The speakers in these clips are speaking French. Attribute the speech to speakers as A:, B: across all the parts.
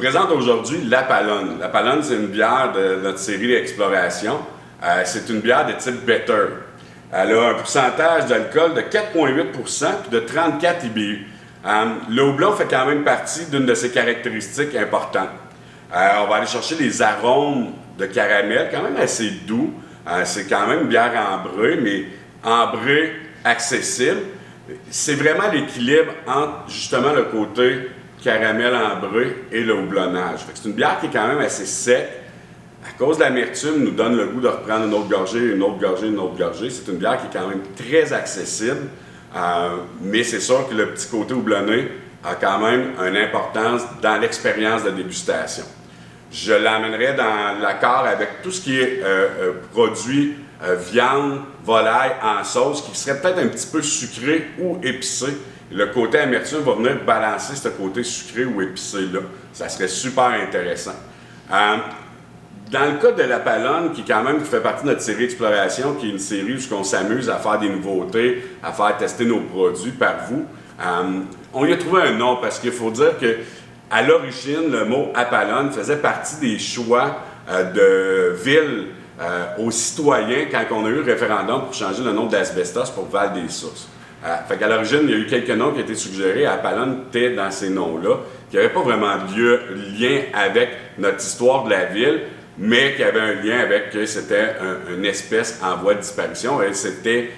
A: présente aujourd'hui l'Apollon. L'Apollon, c'est une bière de notre série d'exploration. C'est une bière de type Better. Elle a un pourcentage d'alcool de 4,8% et de 34 IBU. Le houblon fait quand même partie d'une de ses caractéristiques importantes. On va aller chercher des arômes de caramel quand même assez doux. C'est quand même une bière ambrée, mais ambrée accessible. C'est vraiment l'équilibre entre justement le côté caramel ambré et le houblonnage. C'est une bière qui est quand même assez sec. À cause de l'amertume, nous donne le goût de reprendre une autre gorgée, une autre gorgée, une autre gorgée. C'est une bière qui est quand même très accessible, mais c'est sûr que le petit côté houblonné a quand même une importance dans l'expérience de dégustation. Je l'amènerai dans l'accord avec tout ce qui est produit viande, volaille en sauce, qui serait peut-être un petit peu sucré ou épicé. Le côté amertume va venir balancer ce côté sucré ou épicé-là. Ça serait super intéressant. Dans le cas de l'Apollon, qui fait partie de notre série Exploration, qui est une série où on s'amuse à faire des nouveautés, à faire tester nos produits par vous, on lui a trouvé un nom parce qu'il faut dire que à l'origine, le mot Apollon faisait partie des choix de villes aux citoyens quand on a eu le référendum pour changer le nom d'Asbestos pour Val-des-Sources. Fait qu'à l'origine, il y a eu quelques noms qui ont été suggérés. Apollon était dans ces noms-là, qui n'avaient pas vraiment de lien avec notre histoire de la ville, mais qui avait un lien avec que c'était une espèce en voie de disparition. Et c'était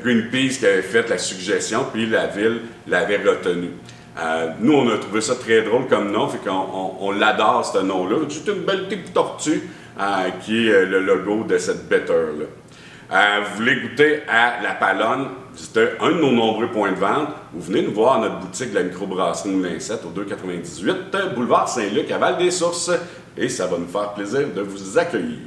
A: Greenpeace qui avait fait la suggestion, puis la ville l'avait retenu. Nous, on a trouvé ça très drôle comme nom, fait qu'on l'adore, ce nom-là. C'est une belle petite tortue qui est le logo de cette Better-là. Vous voulez goûter à l'Apollon, visitez un de nos nombreux points de vente, ou venez nous voir à notre boutique de la microbrasserie Moulin 7 au 298 boulevard Saint-Luc à Val-des-Sources, et ça va nous faire plaisir de vous accueillir.